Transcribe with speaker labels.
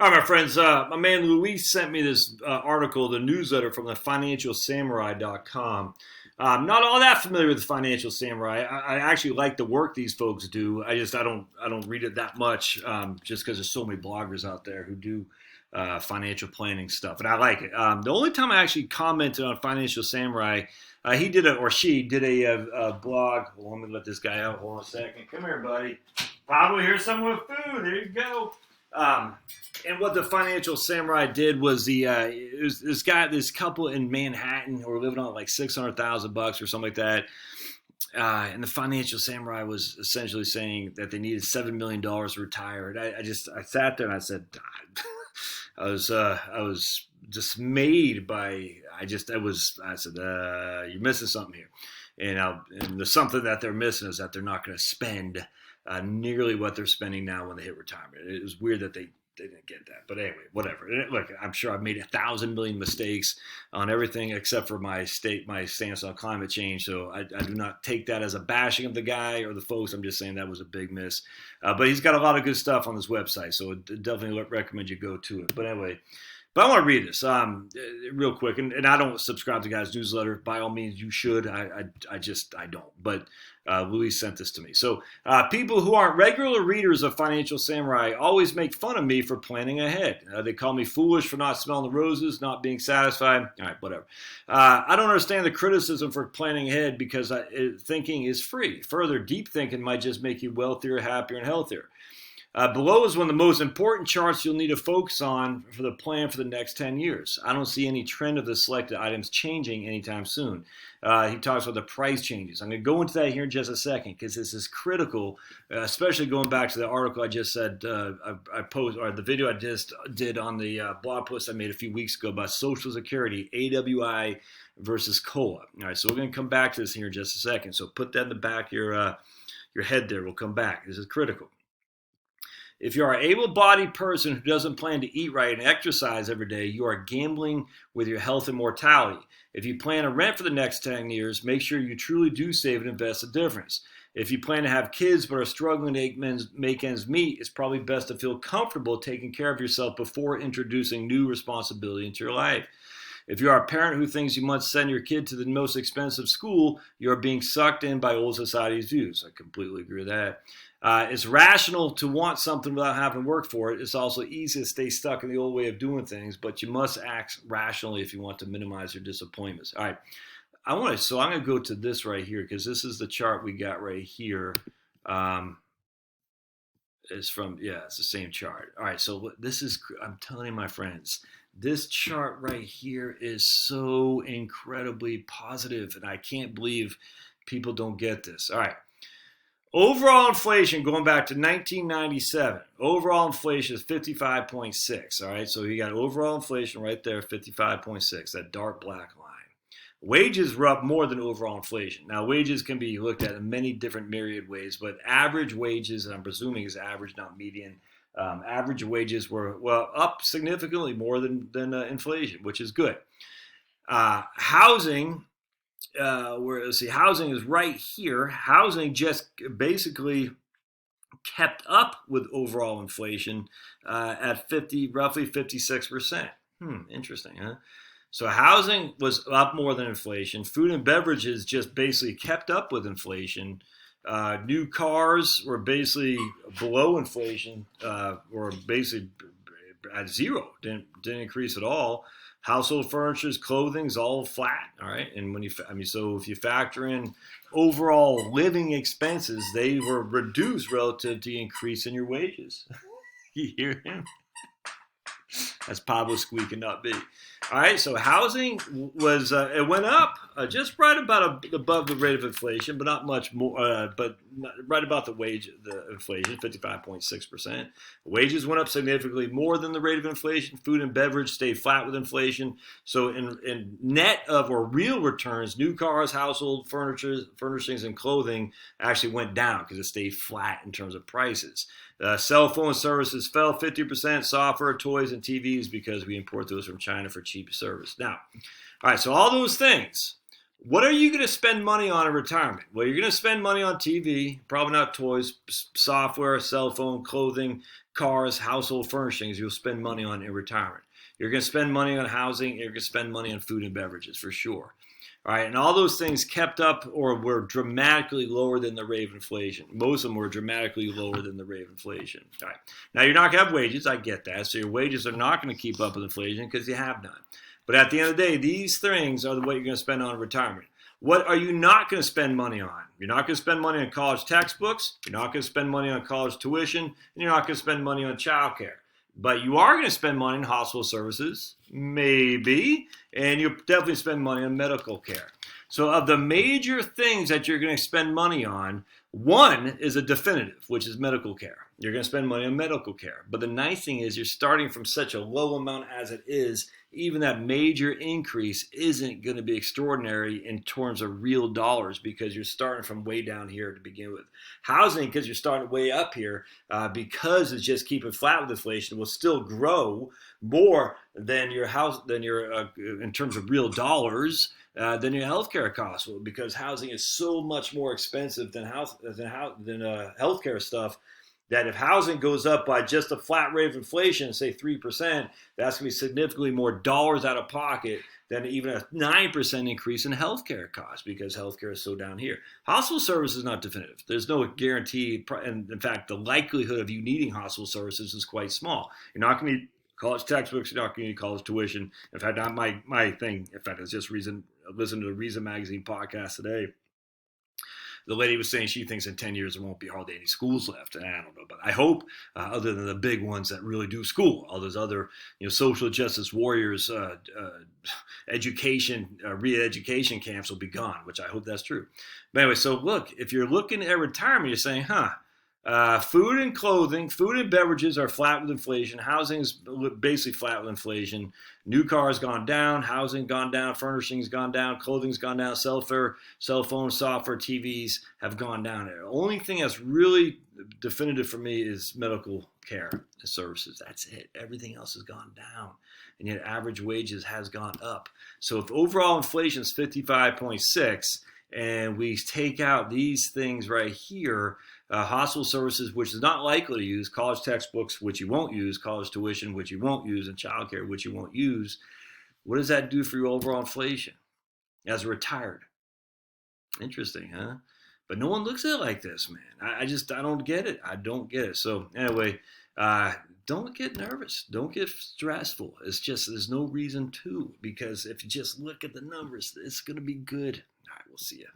Speaker 1: All right, my friends. My man Luis sent me this article, the newsletter from the financialsamurai.com. I'm not all that familiar with the Financial Samurai. I actually like the work these folks do. I don't read it that much just because there's so many bloggers out there who do financial planning stuff, and I like it. The only time I actually commented on Financial Samurai, he did a or she did a blog. Well, let me let this guy out. Hold on a second. Come here, buddy. Pablo, here's some with food. There you go. And what the Financial Samurai did was it was this couple in Manhattan who were living on like $600,000 or something like that. And the Financial Samurai was essentially saying that they needed $7 million to retire. And I sat there and I said, I was dismayed by, I said, you're missing something here. And there's something that they're missing is that they're not going to spend nearly what they're spending now when they hit retirement. It was weird that they didn't get that. But anyway, whatever. Look, I'm sure I've made 1,000 million mistakes on everything except for my stance on climate change. So I do not take that as a bashing of the guy or the folks. I'm just saying that was a big miss. But he's got a lot of good stuff on his website, so I definitely recommend you go to it. But anyway, I want to read this real quick, and I don't subscribe to the guy's newsletter. By all means, you should. I don't. But Louis sent this to me. So people who aren't regular readers of Financial Samurai always make fun of me for planning ahead. They call me foolish for not smelling the roses, not being satisfied. All right, whatever. I don't understand the criticism for planning ahead because thinking is free. Further, deep thinking might just make you wealthier, happier, and healthier. Below is one of the most important charts you'll need to focus on for the plan for the next 10 years. I don't see any trend of the selected items changing anytime soon. He talks about the price changes. I'm going to go into that here in just a second because this is critical, especially going back to the article I just said I posted, or the video I just did on the blog post I made a few weeks ago about Social Security, AWI versus COLA. All right, so we're going to come back to this here in just a second. So put that in the back of your head there. We'll come back. This is critical. If you are an able-bodied person who doesn't plan to eat right and exercise every day, you are gambling with your health and mortality. If you plan to rent for the next 10 years, make sure you truly do save and invest the difference. If you plan to have kids but are struggling to make ends meet, it's probably best to feel comfortable taking care of yourself before introducing new responsibility into your life. If you are a parent who thinks you must send your kid to the most expensive school, you are being sucked in by old society's views. I completely agree with that. It's rational to want something without having to work for it. It's also easy to stay stuck in the old way of doing things, but you must act rationally if you want to minimize your disappointments. All right, I'm going to go to this right here because this is the chart we got right here. It's the same chart. All right, so I'm telling you, my friends, this chart right here is so incredibly positive, and I can't believe people don't get this. All right. Overall inflation going back to 1997. Overall inflation is 55.6. All right, so you got overall inflation right there, 55.6, that dark black line. Wages were up more than overall inflation. Now, wages can be looked at in many different myriad ways, but average wages, and I'm presuming is average, not median, average wages were up significantly more than inflation, which is good. Housing. Housing is right here. Housing just basically kept up with overall inflation at roughly 56%. Interesting, huh? So housing was up more than inflation. Food and beverages just basically kept up with inflation. New cars were basically below inflation, or basically at zero. Didn't increase at all. Household furniture, clothing is all flat, all right. And so if you factor in overall living expenses, they were reduced relative to the increase in your wages. You hear him? That's Pablo squeaking up big. All right, so housing was it went up just right about above the rate of inflation, but not much more. Right about the inflation, 55.6%. Wages went up significantly more than the rate of inflation. Food and beverage stayed flat with inflation. So in net of or real returns, new cars, household furnishings, and clothing actually went down because it stayed flat in terms of prices. Cell phone services fell 50%, software, toys, and TVs because we import those from China for cheap service. Now, all right, so all those things What are you going to spend money on in retirement? Well, you're going to spend money on TV, probably not toys, software, cell phone, clothing, cars, household furnishings. You'll spend money on in retirement. You're going to spend money on housing. You're going to spend money on food and beverages for sure. All right, and all those things kept up or were dramatically lower than the rate of inflation. Most of them were dramatically lower than the rate of inflation. All right, now you're not going to have wages. I get that. So your wages are not going to keep up with inflation because you have none. But at the end of the day, these things are what you're going to spend on retirement. What are you not going to spend money on? You're not going to spend money on college textbooks. You're not going to spend money on college tuition. And you're not going to spend money on childcare. But you are going to spend money on hospital services, maybe, and you'll definitely spend money on medical care. So of the major things that you're going to spend money on, one is a definitive, which is medical care. You're going to spend money on medical care. But the nice thing is you're starting from such a low amount as it is. Even that major increase isn't going to be extraordinary in terms of real dollars because you're starting from way down here to begin with. Housing, because you're starting way up here, because it's just keeping flat with inflation, will still grow more than your house, than your in terms of real dollars. Than your healthcare costs will, because housing is so much more expensive than healthcare stuff. That if housing goes up by just a flat rate of inflation, say 3%, that's going to be significantly more dollars out of pocket than even a 9% increase in healthcare costs because healthcare is so down here. Hospital service is not definitive. There's no guarantee. And in fact, the likelihood of you needing hospital services is quite small. You're not going to need college textbooks. You're not going to need college tuition. In fact, my thing, in fact, is just listen to the Reason Magazine podcast today. The lady was saying she thinks in 10 years there won't be hardly any schools left. And I don't know, but I hope, other than the big ones that really do school, all those other, social justice warriors, re-education camps will be gone, which I hope that's true. But anyway, so look, if you're looking at retirement, you're saying, food and clothing, food and beverages are flat with inflation. Housing is basically flat with inflation. New cars gone down, housing gone down, furnishings gone down, clothing's gone down, cell phone, software, TVs have gone down. The only thing that's really definitive for me is medical care and services. That's it. Everything else has gone down. And yet average wages has gone up. So if overall inflation is 55.6 and we take out these things right here, hospital services, which is not likely to use, college textbooks, which you won't use, college tuition, which you won't use, and childcare, which you won't use, what does that do for your overall inflation as a retired? Interesting, huh? But no one looks at it like this, man. I don't get it. I don't get it. So anyway, don't get nervous. Don't get stressful. It's just, there's no reason to, because if you just look at the numbers, it's going to be good. All right, we'll see you.